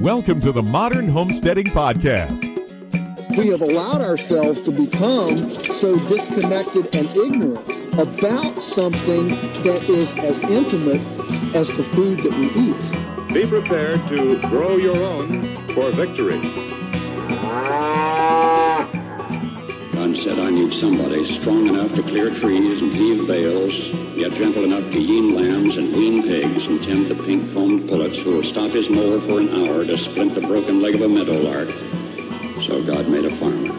Welcome to the Modern Homesteading Podcast. We have allowed ourselves to become so disconnected and ignorant about something that is as intimate as the food that we eat. Be prepared to grow your own for victory. God said, I need somebody strong enough to clear trees and heave bales, yet gentle enough to yean lambs and wean pigs and tend the pink-foamed pullets who will stop his mower for an hour to splint the broken leg of a meadowlark. So God made a farmer.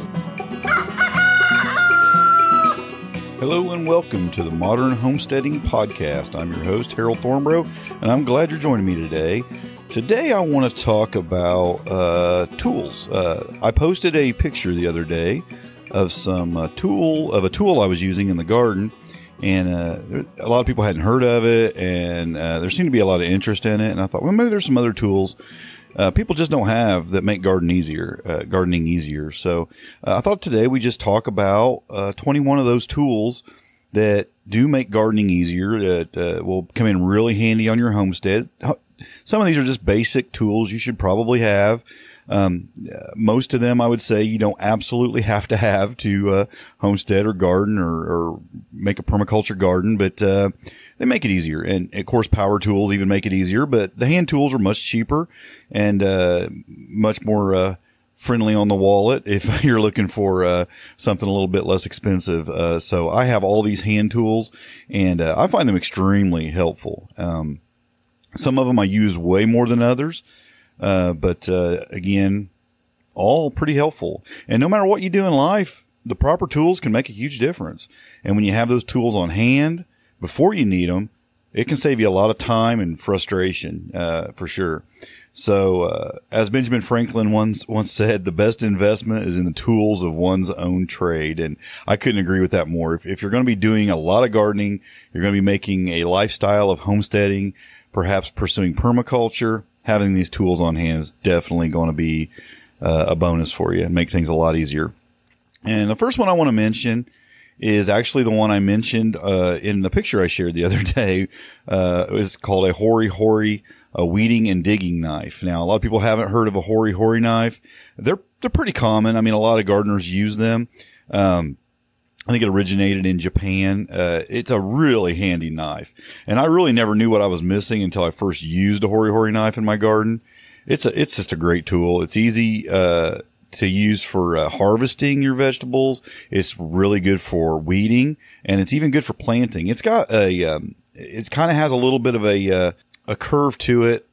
Hello and welcome to the Modern Homesteading Podcast. I'm your host, Harold Thornborough, and I'm glad you're joining me today. Today I want to talk about tools. I posted a picture the other day of a tool I was using in the garden, and a lot of people hadn't heard of it, and there seemed to be a lot of interest in it. And I thought, well, maybe there's some other tools people just don't have that make gardening easier. So I thought today we just talk about 21 of those tools that do make gardening easier, that will come in really handy on your homestead. Some of these are just basic tools you should probably have. Most of them I would say you don't absolutely have to homestead or garden or make a permaculture garden, but they make it easier. And of course, power tools even make it easier, but the hand tools are much cheaper and much more friendly on the wallet if you're looking for something a little bit less expensive. So I have all these hand tools, and I find them extremely helpful. Some of them I use way more than others. But again, all pretty helpful. And no matter what you do in life, the proper tools can make a huge difference. And when you have those tools on hand before you need them, it can save you a lot of time and frustration, for sure. So, as Benjamin Franklin once said, the best investment is in the tools of one's own trade. And I couldn't agree with that more. If you're going to be doing a lot of gardening, you're going to be making a lifestyle of homesteading, perhaps pursuing permaculture, having these tools on hand is definitely going to be a bonus for you and make things a lot easier. And the first one I want to mention is actually the one I mentioned in the picture I shared the other day. It's called a Hori a weeding and digging knife. Now, a lot of people haven't heard of a Hori knife. They're pretty common. I mean, a lot of gardeners use them. I think it originated in Japan. It's a really handy knife. And I really never knew what I was missing until I first used a Hori knife in my garden. It's just a great tool. It's easy, to use for, harvesting your vegetables. It's really good for weeding, and it's even good for planting. It's got it kind of has a little bit of a curve to it,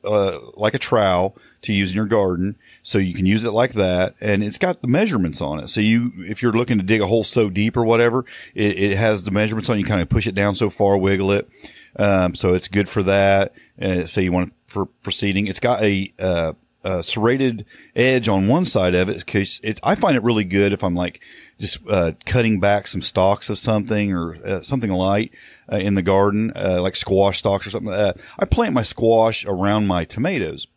like a trowel to use in your garden. So you can use it like that. And it's got the measurements on it. So if you're looking to dig a hole so deep or whatever, it has the measurements on it. You kind of push it down so far, wiggle it. So it's good for that. Say you want it for seeding. It's got a serrated edge on one side of it. Cause I find it really good if I'm like just, cutting back some stalks of something or, something light, in the garden, like squash stalks or something. I plant my squash around my tomatoes,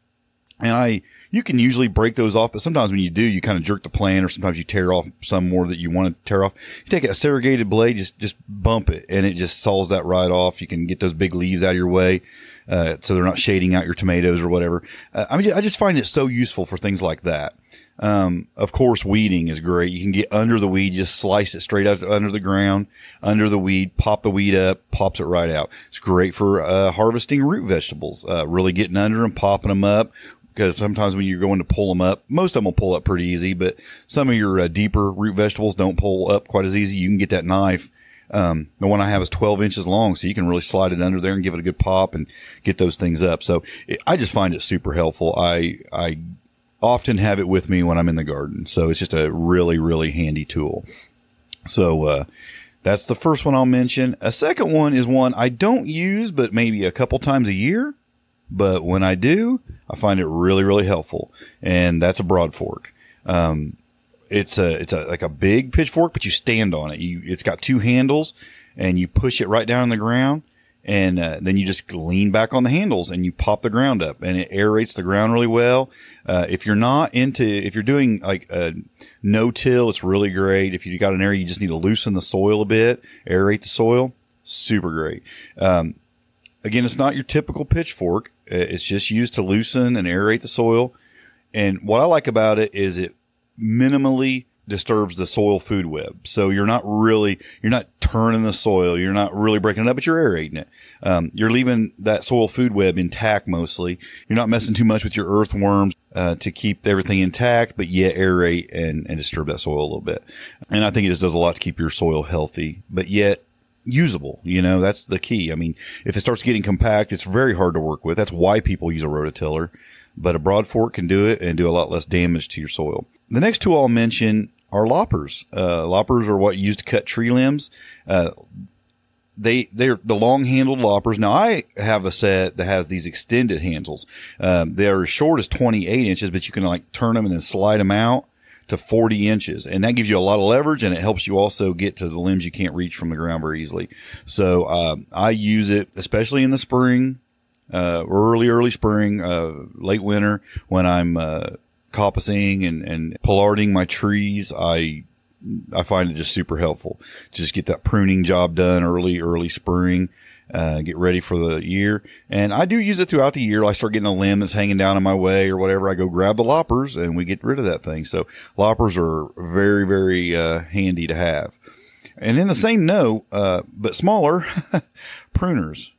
and you can usually break those off, but sometimes when you do, you kind of jerk the plant, or sometimes you tear off some more that you want to tear off. You take a serrated blade, just bump it, and it just saws that right off. You can get those big leaves out of your way, so they're not shading out your tomatoes or whatever. I just find it so useful for things like that. Of course, weeding is great. You can get under the weed, just slice it straight out under the ground, under the weed, pop the weed up, pops it right out. It's great for, harvesting root vegetables, really getting under them, popping them up. Because sometimes when you're going to pull them up, most of them will pull up pretty easy, but some of your deeper root vegetables don't pull up quite as easy. You can get that knife. The one I have is 12 inches long, so you can really slide it under there and give it a good pop and get those things up. So I just find it super helpful. I often have it with me when I'm in the garden. So it's just a really, really handy tool. So, that's the first one I'll mention. A second one is one I don't use, but maybe a couple times a year. But when I do, I find it really, really helpful. And that's a broad fork. It's like a big pitchfork, but you stand on it. It's got two handles, and you push it right down on the ground. And, then you just lean back on the handles and you pop the ground up, and it aerates the ground really well. If you're doing like no-till, it's really great. If you got an area you just need to loosen the soil a bit, aerate the soil, super great. again, it's not your typical pitchfork. It's just used to loosen and aerate the soil. And what I like about it is it minimally disturbs the soil food web. So you're not turning the soil. You're not really breaking it up, but you're aerating it. You're leaving that soil food web intact mostly. You're not messing too much with your earthworms, to keep everything intact, but yet aerate and disturb that soil a little bit. And I think it just does a lot to keep your soil healthy, but yet usable. That's the key. I mean, if it starts getting compact, it's very hard to work with. That's why people use a rototiller. But a broad fork can do it and do a lot less damage to your soil. The next tool I'll mention are loppers. Loppers are what you use to cut tree limbs. They're the long-handled loppers. Now, I have a set that has these extended handles. They're as short as 28 inches, but you can turn them and then slide them out to 40 inches. And that gives you a lot of leverage, and it helps you also get to the limbs you can't reach from the ground very easily. So I use it, especially in the spring, early spring, late winter, when I'm coppicing and pollarding my trees. I find it just super helpful. Just get that pruning job done early spring, get ready for the year. And I do use it throughout the year. I start getting a limb that's hanging down in my way or whatever, I go grab the loppers and we get rid of that thing. So loppers are very, very handy to have. And in the same note, but smaller, pruners.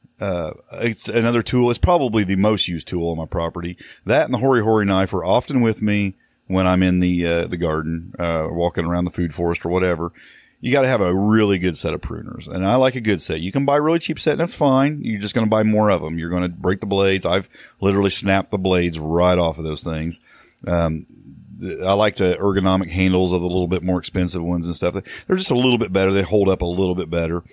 It's another tool. It's probably the most used tool on my property. That and the hori-hori knife are often with me when I'm in the garden, walking around the food forest or whatever. You got to have a really good set of pruners. And I like a good set. You can buy a really cheap set, and that's fine. You're just going to buy more of them. You're going to break the blades. I've literally snapped the blades right off of those things. I like the ergonomic handles of the little bit more expensive ones and stuff. They're just a little bit better. They hold up a little bit better.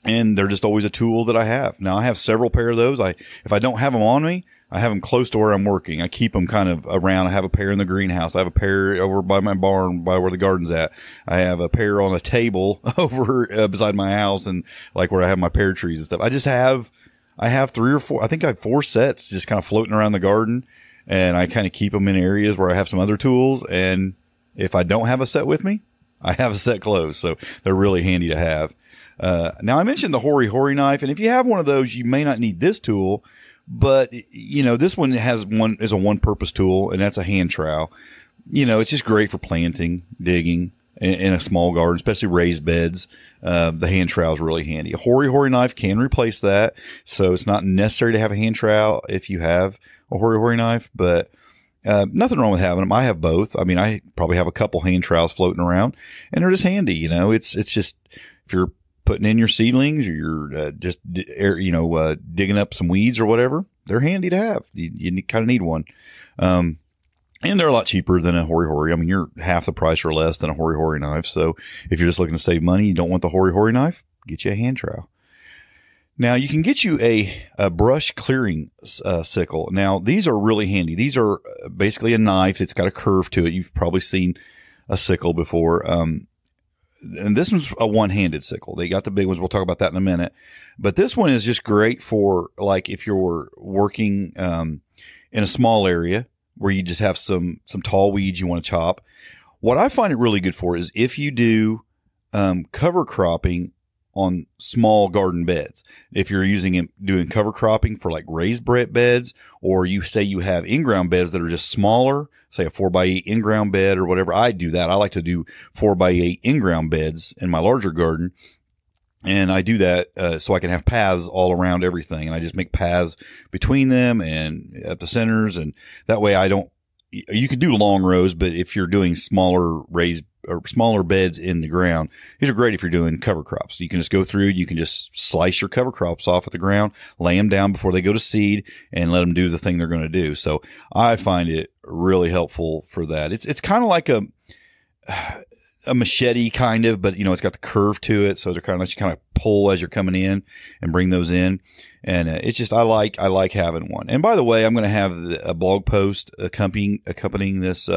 And they're just always a tool that I have. Now, I have several pair of those. If I don't have them on me, I have them close to where I'm working. I keep them kind of around. I have a pair in the greenhouse. I have a pair over by my barn, by where the garden's at. I have a pair on a table over beside my house, and where I have my pear trees and stuff. I have 3 or 4. I think I have 4 sets just kind of floating around the garden, and I kind of keep them in areas where I have some other tools. And if I don't have a set with me, I have a set close. So they're really handy to have. Now I mentioned the hori-hori knife, and if you have one of those, you may not need this tool, but this one is a one-purpose tool, and that's a hand trowel. It's just great for planting, digging in a small garden, especially raised beds. The hand trowel is really handy. A hori-hori knife can replace that. So it's not necessary to have a hand trowel if you have a hori-hori knife, but nothing wrong with having them. I have both. I mean, I probably have a couple hand trowels floating around, and they're just handy. It's just, if you're putting in your seedlings, or you're digging up some weeds or whatever, they're handy to have. You kind of need one. And they're a lot cheaper than a hori-hori. I mean, you're half the price or less than a hori-hori knife. So if you're just looking to save money, you don't want the hori-hori knife, get you a hand trowel. Now, you can get you a brush clearing sickle. Now, these are really handy. These are basically a knife that's got a curve to it. You've probably seen a sickle before. And this one's a one-handed sickle. They got the big ones. We'll talk about that in a minute. But this one is just great for, if you're working in a small area where you just have some tall weeds you want to chop. What I find it really good for is if you do cover cropping on small garden beds. If you're doing cover cropping for raised beds, or you say you have in-ground beds that are just smaller, say a 4x8 in-ground bed or whatever. I do that. I like to do 4x8 in-ground beds in my larger garden. And I do that so I can have paths all around everything. And I just make paths between them and at the centers. And that way you could do long rows, but if you're doing smaller beds in the ground, these are great if you're doing cover crops. You can just go through, you can just slice your cover crops off at the ground, lay them down before they go to seed, and let them do the thing they're going to do. So I find it really helpful for that. It's kind of like a machete kind of, but it's got the curve to it. So they're kind of pull as you're coming in and bring those in. And it's just, I like having one. And by the way, I'm going to have a blog post accompanying this,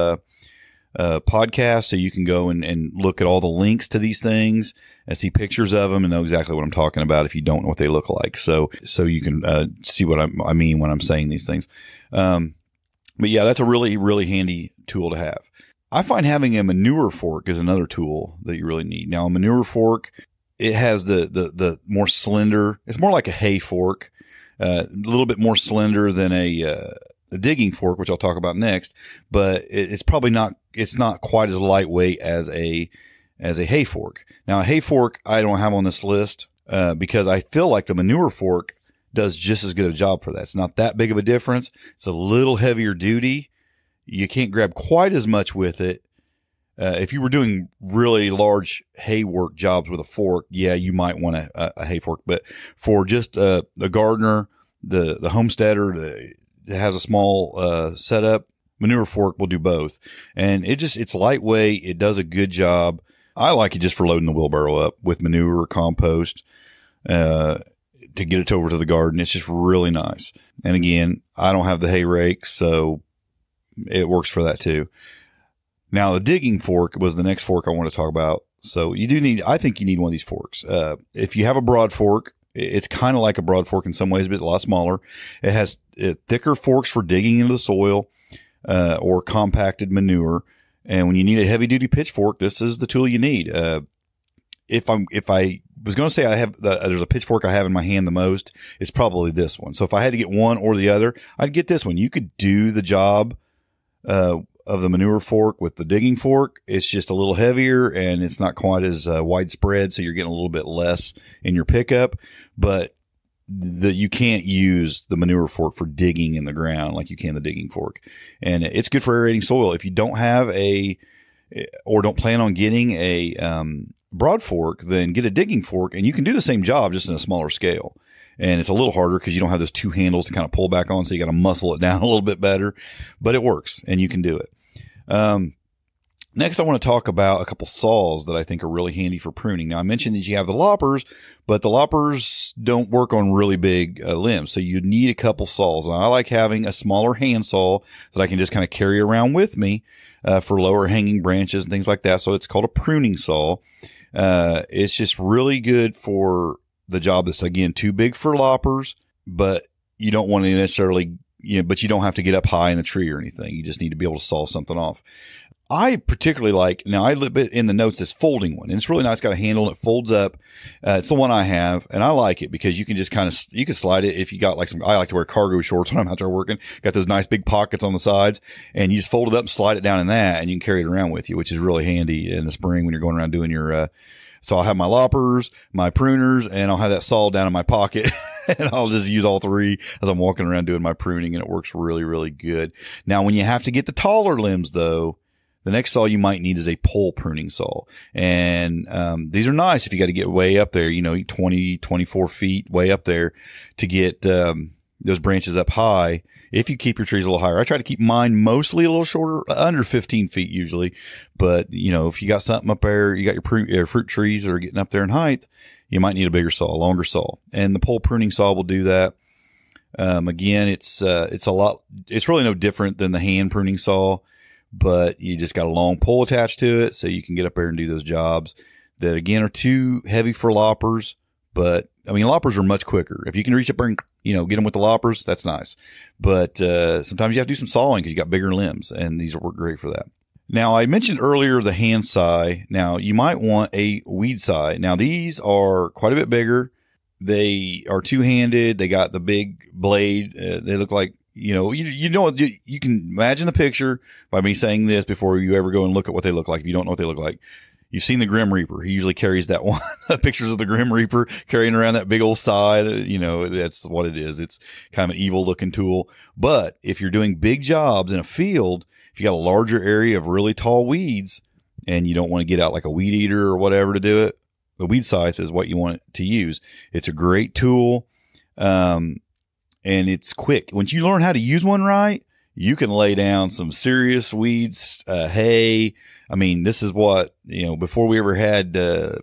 podcast. So you can go and look at all the links to these things and see pictures of them and know exactly what I'm talking about if you don't know what they look like. So you can, see what I mean when I'm saying these things. But yeah, that's a really, really handy tool to have. I find having a manure fork is another tool that you really need. Now, a manure fork, it has the more slender, it's more like a hay fork. A little bit more slender than a digging fork, which I'll talk about next, but it's probably not, it's not quite as lightweight as a hay fork. Now, a hay fork I don't have on this list, because I feel like the manure fork does just as good a job for that. It's not that big of a difference. It's a little heavier duty. You can't grab quite as much with it. If you were doing really large hay work jobs with a fork, yeah, you might want a hay fork. But for just the gardener, the homesteader that has a small setup, manure fork will do both. And it's lightweight. It does a good job. I like it just for loading the wheelbarrow up with manure or compost to get it over to the garden. It's just really nice. And again, I don't have the hay rake, so it works for that too. Now, the digging fork was the next fork I want to talk about. So I think you need one of these forks. If you have a broad fork, it's kind of like a broad fork in some ways, but a lot smaller. It has thicker forks for digging into the soil, or compacted manure. And when you need a heavy duty pitchfork, this is the tool you need. If I was going to say there's a pitchfork I have in my hand the most, it's probably this one. So if I had to get one or the other, I'd get this one. You could do the job, of the manure fork with the digging fork. It's just a little heavier and it's not quite as widespread. So you're getting a little bit less in your pickup, but you can't use the manure fork for digging in the ground like you can the digging fork. And it's good for aerating soil. If you don't have or don't plan on getting a broad fork, then get a digging fork and you can do the same job just in a smaller scale. And it's a little harder because you don't have those two handles to kind of pull back on. So you got to muscle it down a little bit better, but it works and you can do it. Next, I want to talk about a couple saws that I think are really handy for pruning. Now, I mentioned that you have the loppers, but the loppers don't work on really big limbs. So you need a couple saws. And I like having a smaller hand saw that I can just kind of carry around with me for lower hanging branches and things like that. So it's called a pruning saw. It's just really good for the job that's, again, too big for loppers, but you don't want to necessarily, but you don't have to get up high in the tree or anything. You just need to be able to saw something off. I particularly like, now I live in the notes, this folding one, and it's really nice. It's got a handle and it folds up. It's the one I have, and I like it because you can just you can slide it if you got like I like to wear cargo shorts when I'm out there working. Got those nice big pockets on the sides, and you just fold it up and slide it down in that, and you can carry it around with you, which is really handy in the spring when you're going around doing your, so I'll have my loppers, my pruners, and I'll have that saw down in my pocket and I'll just use all three as I'm walking around doing my pruning, and it works really, really good. Now, when you have to get the taller limbs though, the next saw you might need is a pole pruning saw. And, these are nice if you got to get way up there, 20, 24 feet way up there to get, those branches up high. If you keep your trees a little higher, I try to keep mine mostly a little shorter, under 15 feet usually. But, if you got something up there, you got your fruit trees that are getting up there in height, you might need a bigger saw, a longer saw. And the pole pruning saw will do that. Again, it's really no different than the hand pruning saw, but you just got a long pole attached to it. So you can get up there and do those jobs that again are too heavy for loppers. But loppers are much quicker. If you can reach up there and, get them with the loppers, that's nice. But, sometimes you have to do some sawing because you got bigger limbs, and these work great for that. Now, I mentioned earlier the hand scythe. Now, you might want a weed scythe. Now, these are quite a bit bigger. They are two-handed. They got the big blade. They look like, you can imagine the picture by me saying this before you ever go and look at what they look like. If you don't know what they look like, you've seen the Grim Reaper. He usually carries that one, pictures of the Grim Reaper carrying around that big old scythe. That's what it is. It's kind of an evil looking tool. But if you're doing big jobs in a field, if you got a larger area of really tall weeds and you don't want to get out like a weed eater or whatever to do it, the weed scythe is what you want to use. It's a great tool. And it's quick. Once you learn how to use one right, you can lay down some serious weeds, hay. This is what, before we ever had,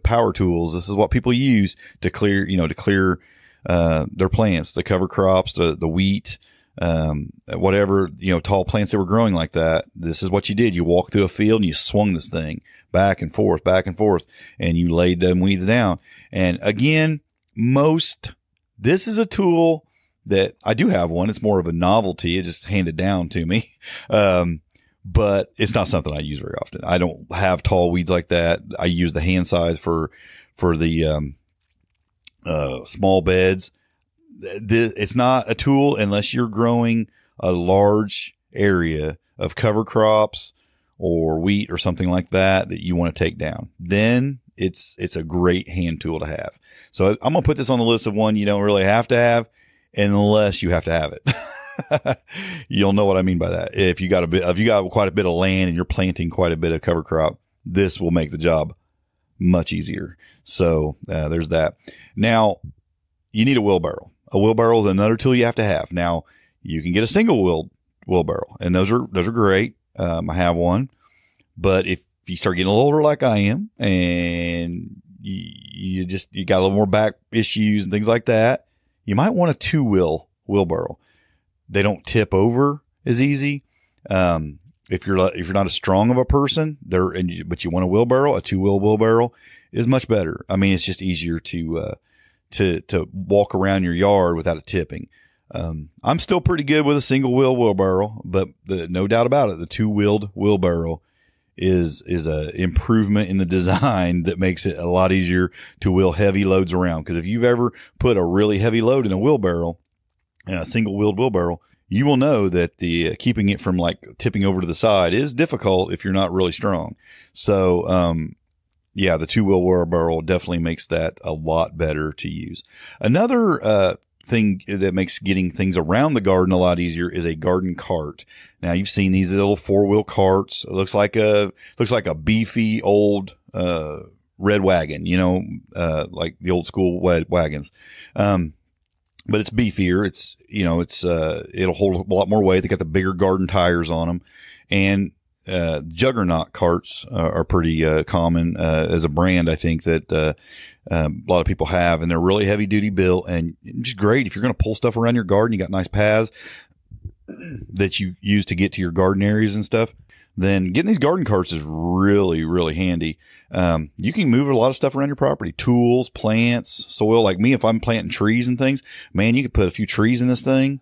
power tools, this is what people use to clear, their plants, the cover crops, the wheat, whatever, tall plants that were growing like that. This is what you did. You walked through a field and you swung this thing back and forth, and you laid them weeds down. And again, this is a tool that I do have one. It's more of a novelty. It just handed down to me. But it's not something I use very often. I don't have tall weeds like that. I use the hand scythe for the, small beds. it's not a tool unless you're growing a large area of cover crops or wheat or something like that you want to take down. Then it's a great hand tool to have. So I'm going to put this on the list of one you don't really have to have unless you have to have it. You'll know what I mean by that. If you got quite a bit of land and you're planting quite a bit of cover crop, this will make the job much easier. So, there's that. Now you need a wheelbarrow. A wheelbarrow is another tool you have to have. Now you can get a single wheeled wheelbarrow, and those are great. I have one, but if you start getting a little older like I am and you got a little more back issues and things like that, you might want a 2-wheel wheelbarrow. They don't tip over as easy. If you're not as strong of a person but you want a wheelbarrow, a 2-wheel wheelbarrow is much better. I mean, it's just easier to walk around your yard without it tipping. I'm still pretty good with a single wheel wheelbarrow, but no doubt about it, the 2-wheeled wheelbarrow is a improvement in the design that makes it a lot easier to wheel heavy loads around. Cause if you've ever put a really heavy load in a wheelbarrow, a single wheeled wheelbarrow, you will know that the keeping it from like tipping over to the side is difficult if you're not really strong. So, yeah, the 2-wheel wheelbarrow definitely makes that a lot better to use. Another, thing that makes getting things around the garden a lot easier is a garden cart. Now you've seen these little 4-wheel carts. It looks like a beefy old, red wagon, like the old school wagons. But it's beefier. It'll hold a lot more weight. They got the bigger garden tires on them, and juggernaut carts are pretty common as a brand. I think that a lot of people have, and they're really heavy duty built and just great if you're going to pull stuff around your garden. You got nice paths that you use to get to your garden areas and stuff. Then getting these garden carts is really, really handy. You can move a lot of stuff around your property, tools, plants, soil. Like me, if I'm planting trees and things, man, you could put a few trees in this thing,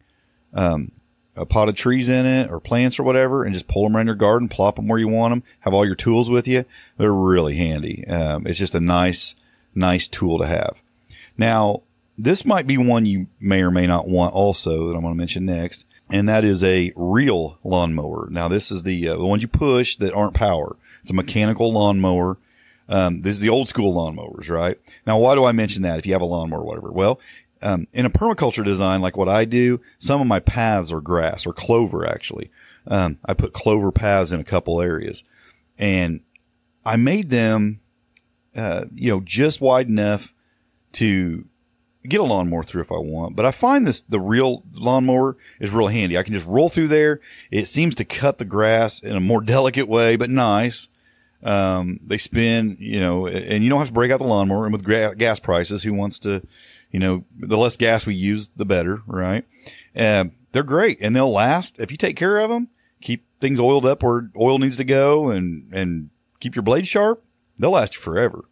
a pot of trees in it or plants or whatever, and just pull them around your garden, plop them where you want them, have all your tools with you. They're really handy. It's just a nice tool to have. Now, this might be one you may or may not want also that I'm going to mention next, and that is a reel lawnmower. Now, this is the ones you push that aren't power. It's a mechanical lawnmower. This is the old school lawnmowers, right? Now, why do I mention that if you have a lawnmower or whatever? Well, in a permaculture design, like what I do, some of my paths are grass or clover, actually. I put clover paths in a couple areas, and I made them, just wide enough to get a lawnmower through if I want. But I find the real lawnmower is real handy. I can just roll through there. It seems to cut the grass in a more delicate way, but nice. They spin, and you don't have to break out the lawnmower. And with gas prices, who wants to, the less gas we use, the better, right? They're great and they'll last. If you take care of them, keep things oiled up where oil needs to go and keep your blade sharp, they'll last you forever.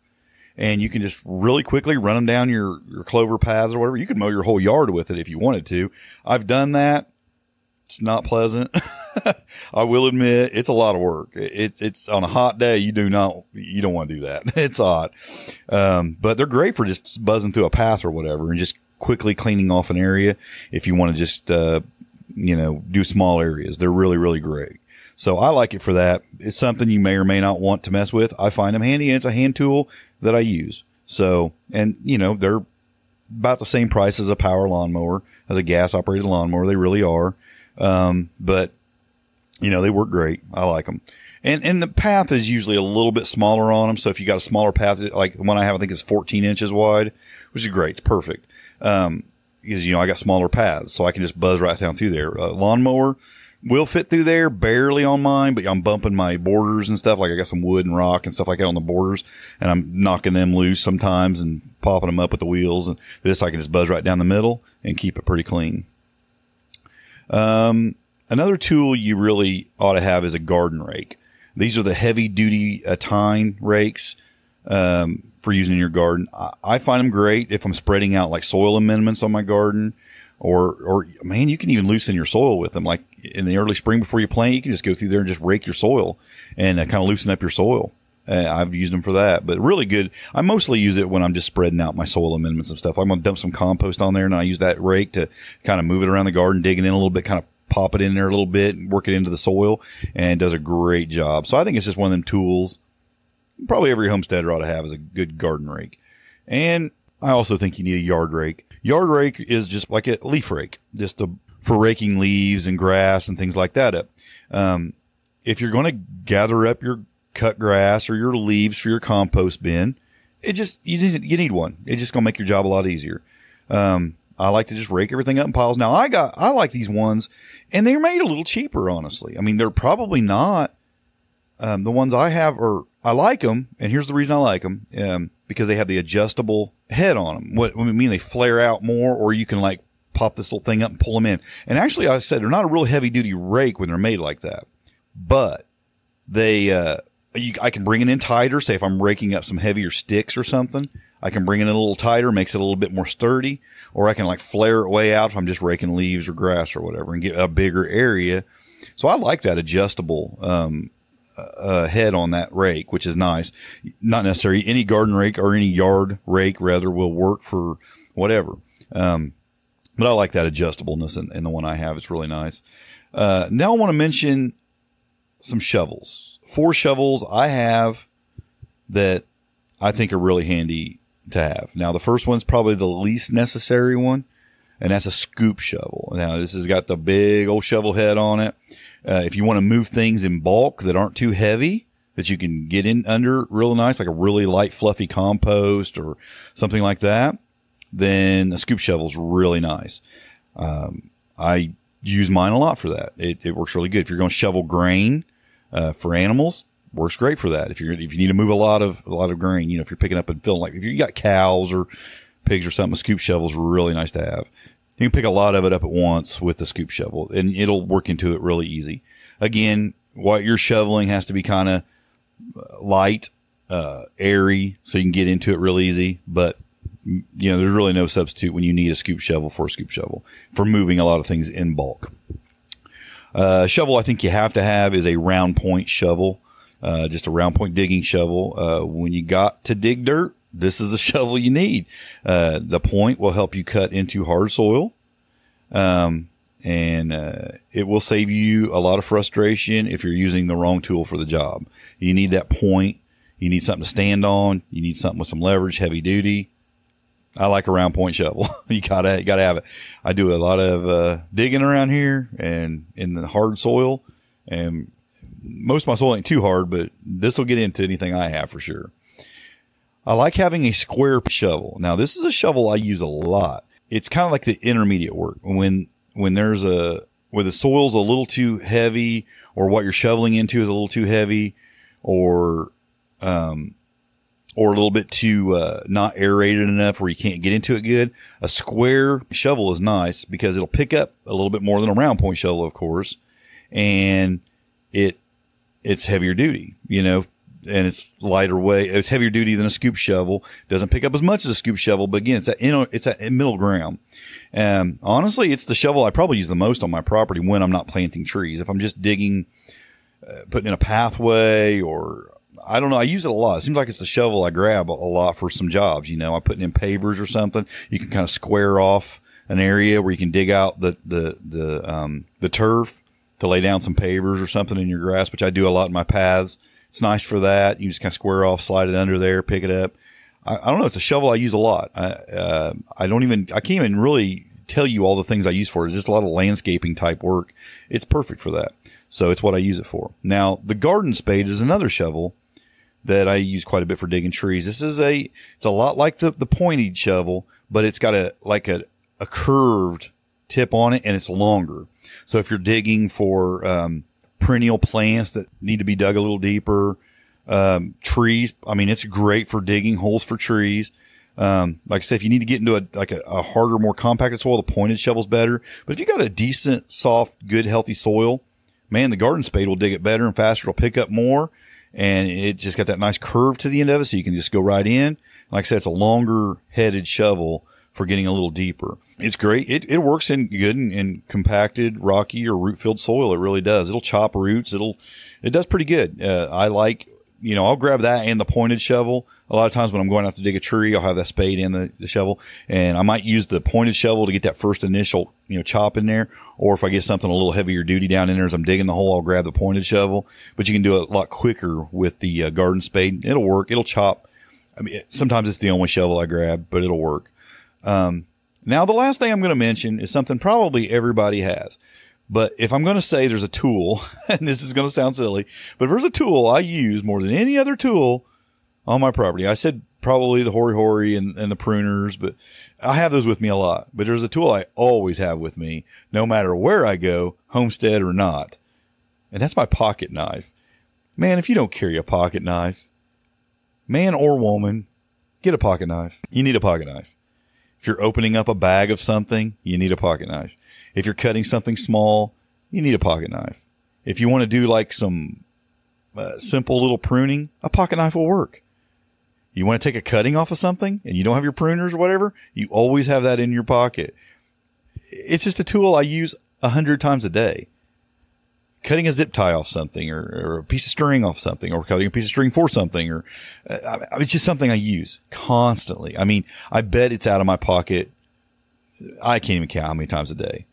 And you can just really quickly run them down your clover paths or whatever. You could mow your whole yard with it if you wanted to. I've done that. It's not pleasant. I will admit it's a lot of work. It's on a hot day. You don't want to do that. It's hot. But they're great for just buzzing through a path or whatever and just quickly cleaning off an area. If you want to just, do small areas, they're really, really great. So I like it for that. It's something you may or may not want to mess with. I find them handy, and it's a hand tool that I use. So, and they're about the same price as a power lawnmower, as a gas operated lawnmower. They really are. But they work great. I like them. And the path is usually a little bit smaller on them. So if you got a smaller path, like the one I have, I think is 14 inches wide, which is great. It's perfect. Because, I got smaller paths, so I can just buzz right down through there. Lawnmower will fit through there barely on mine, but I'm bumping my borders and stuff. Like I got some wood and rock and stuff like that on the borders, and I'm knocking them loose sometimes and popping them up with the wheels. And this I can just buzz right down the middle and keep it pretty clean. Another tool you really ought to have is a garden rake. These are the heavy duty tine rakes, for using in your garden. I find them great if I'm spreading out like soil amendments on my garden, or man, you can even loosen your soil with them. Like in the early spring before you plant, you can just go through there and just rake your soil and kind of loosen up your soil. I've used them for that, but really good. I mostly use it when I'm just spreading out my soil amendments and stuff. I'm going to dump some compost on there, and I use that rake to kind of move it around the garden, dig it in a little bit, kind of pop it in there a little bit and work it into the soil, and it does a great job. So I think it's just one of them tools probably every homesteader ought to have is a good garden rake. And I also think you need a yard rake. Yard rake is just like a leaf rake, for raking leaves and grass and things like that up. If you're going to gather up your cut grass or your leaves for your compost bin, you need one. It's just going to make your job a lot easier. I like to just rake everything up in piles. Now I like these ones, and they're made a little cheaper, honestly. I mean, they're probably not, the ones I have I like them. And here's the reason I like them. Because they have the adjustable head on them. What I mean, they flare out more, or you can like pop this little thing up and pull them in. And actually, I said they're not a real heavy duty rake when they're made like that, but I can bring it in tighter. Say if I'm raking up some heavier sticks or something, I can bring it in a little tighter, makes it a little bit more sturdy, or I can like flare it way out if I'm just raking leaves or grass or whatever and get a bigger area. So I like that adjustable, head on that rake, which is nice. Not necessarily any garden rake or any yard rake rather will work for whatever. But I like that adjustableness in the one I have. It's really nice. Now I want to mention some shovels. 4 shovels I have that I think are really handy to have. Now the first one's probably the least necessary one, and that's a scoop shovel. Now this has got the big old shovel head on it. If you want to move things in bulk that aren't too heavy, that you can get in under real nice, like a really light, fluffy compost or something like that, then a scoop shovel is really nice. I use mine a lot for that. It works really good. If you're going to shovel grain, for animals, works great for that. If you need to move a lot of grain, if you're picking up and filling, like if you got cows or pigs or something, a scoop shovel is really nice to have. You can pick a lot of it up at once with the scoop shovel, and it'll work into it really easy. Again, what you're shoveling has to be kind of light, airy, so you can get into it real easy. But there's really no substitute when you need a scoop shovel for a scoop shovel for moving a lot of things in bulk. Shovel I think you have to have is a round point shovel, just a round point digging shovel. When you got to dig dirt, this is the shovel you need. The point will help you cut into hard soil. And it will save you a lot of frustration if you're using the wrong tool for the job. You need that point. You need something to stand on. You need something with some leverage, heavy duty. I like a round point shovel. You gotta have it. I do a lot of, digging around here and in the hard soil, and most of my soil ain't too hard, but this will get into anything I have for sure. I like having a square shovel. Now, this is a shovel I use a lot. It's kind of like the intermediate work. When where the soil's a little too heavy, or what you're shoveling into is a little too heavy, or a little bit too, not aerated enough where you can't get into it good. A square shovel is nice because it'll pick up a little bit more than a round point shovel, of course. And it's heavier duty, and it's lighter weight. It's heavier duty than a scoop shovel. Doesn't pick up as much as a scoop shovel, but again, it's that middle ground. Honestly, it's the shovel I probably use the most on my property when I'm not planting trees. If I'm just digging, putting in a pathway, or I don't know, I use it a lot. It seems like it's the shovel I grab a lot for some jobs. I'm putting in pavers or something. You can kind of square off an area where you can dig out the turf to lay down some pavers or something in your grass, which I do a lot in my paths. It's nice for that. You just kind of square off, slide it under there, pick it up. I don't know. It's a shovel I use a lot. I can't even really tell you all the things I use for it. It's just a lot of landscaping type work. It's perfect for that. So it's what I use it for. Now, the garden spade is another shovel that I use quite a bit for digging trees. It's a lot like the pointed shovel, but it's got a curved tip on it, and it's longer. So if you're digging for, perennial plants that need to be dug a little deeper, trees, it's great for digging holes for trees. Like I said, if you need to get into a harder, more compacted soil, the pointed shovel's better. But if you got a decent, soft, good, healthy soil, man, the garden spade will dig it better and faster. It'll pick up more, and it just got that nice curve to the end of it, so you can just go right in. Like I said, it's a longer headed shovel for getting a little deeper. It's great. It works in good and compacted, rocky or root filled soil. It really does. It'll chop roots. It does pretty good. I like I'll grab that and the pointed shovel. A lot of times when I'm going out to dig a tree, I'll have that spade and the shovel, and I might use the pointed shovel to get that first initial, chop in there. Or if I get something a little heavier duty down in there as I'm digging the hole, I'll grab the pointed shovel. But you can do it a lot quicker with the garden spade. It'll work. It'll chop. I mean, sometimes it's the only shovel I grab, but it'll work. Now the last thing I'm going to mention is something probably everybody has. But if I'm going to say there's a tool, and this is going to sound silly, but if there's a tool I use more than any other tool on my property, I said probably the Hori and the Pruners, but I have those with me a lot. But there's a tool I always have with me, no matter where I go, homestead or not. And that's my pocket knife. Man, if you don't carry a pocket knife, man or woman, get a pocket knife. You need a pocket knife. If you're opening up a bag of something, you need a pocket knife. If you're cutting something small, you need a pocket knife. If you want to do like some simple little pruning, a pocket knife will work. You want to take a cutting off of something and you don't have your pruners or whatever, you always have that in your pocket. It's just a tool I use 100 times a day. Cutting a zip tie off something or a piece of string off something, or cutting a piece of string for something, or it's just something I use constantly. I mean, I bet it's out of my pocket. I can't even count how many times a day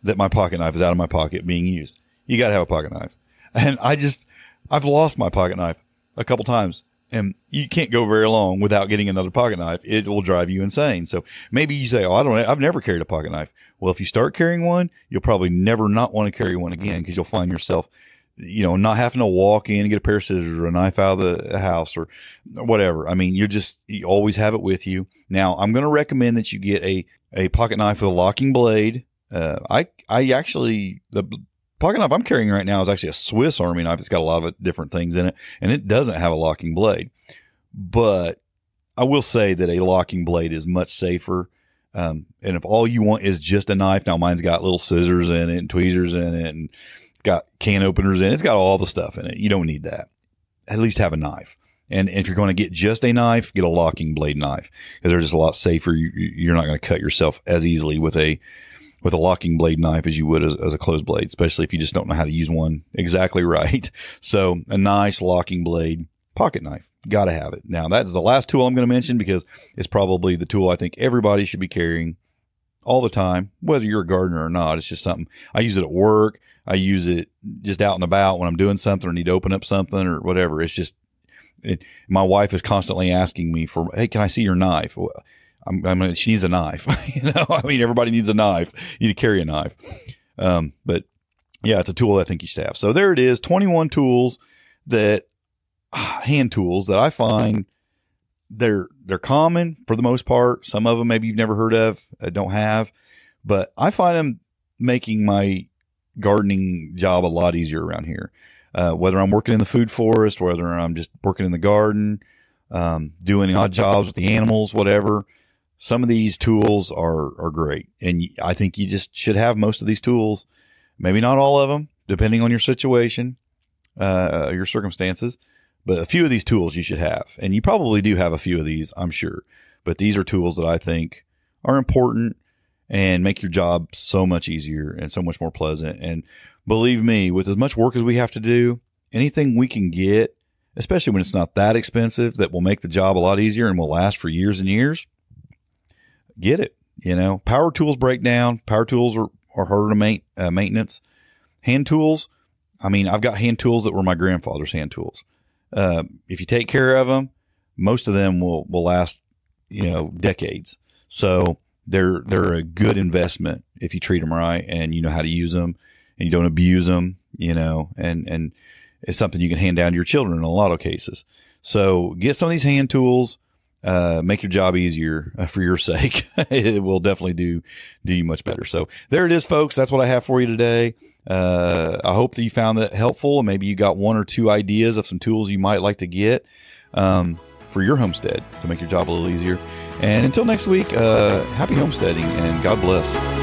that my pocket knife is out of my pocket being used. You got to have a pocket knife. And I've lost my pocket knife a couple times, and you can't go very long without getting another pocket knife. It will drive you insane. So maybe you say, I've never carried a pocket knife. Well, if you start carrying one, you'll probably never not want to carry one again, because you'll find yourself, not having to walk in and get a pair of scissors or a knife out of the house or whatever. I mean, you always have it with you. Now, I'm going to recommend that you get a pocket knife with a locking blade. The pocket knife I'm carrying right now is actually a Swiss Army knife. It's got a lot of different things in it, and it doesn't have a locking blade. But I will say that a locking blade is much safer. And if all you want is just a knife, now mine's got little scissors in it and tweezers in it and got can openers in it. It's got all the stuff in it. You don't need that. At least have a knife. And if you're going to get just a knife, get a locking blade knife, because they're just a lot safer. You're not going to cut yourself as easily with a locking blade knife as you would as a closed blade, especially if you just don't know how to use one exactly right. So a nice locking blade pocket knife, got to have it. Now, that's the last tool I'm going to mention, because it's probably the tool I think everybody should be carrying all the time, whether you're a gardener or not. It's just something I use it at work. I use it just out and about when I'm doing something or need to open up something or whatever. It's just, my wife is constantly asking me for, hey, can I see your knife? Well, she needs a knife. Everybody needs a knife. You need to carry a knife. But yeah, it's a tool I think you should have. So there it is. 21 tools hand tools that I find they're common for the most part. Some of them maybe you've never heard of, don't have, but I find them making my gardening job a lot easier around here. Whether I'm working in the food forest, whether I'm just working in the garden, doing odd jobs with the animals, whatever. Some of these tools are great. And I think you just should have most of these tools, maybe not all of them, depending on your situation, your circumstances, but a few of these tools you should have. And you probably do have a few of these, I'm sure, but these are tools that I think are important and make your job so much easier and so much more pleasant. And believe me, with as much work as we have to do, anything we can get, especially when it's not that expensive, that will make the job a lot easier and will last for years and years, get it. Power tools break down. Power tools are harder to maintenance. Hand tools, I've got hand tools that were my grandfather's hand tools. If you take care of them, most of them will last, decades. So they're a good investment if you treat them right and you know how to use them and you don't abuse them, and it's something you can hand down to your children in a lot of cases. So get some of these hand tools, make your job easier for your sake. It will definitely do you much better. So there it is, folks. That's what I have for you today. I hope that you found that helpful, and maybe you got one or two ideas of some tools you might like to get for your homestead to make your job a little easier. And until next week, happy homesteading and God bless.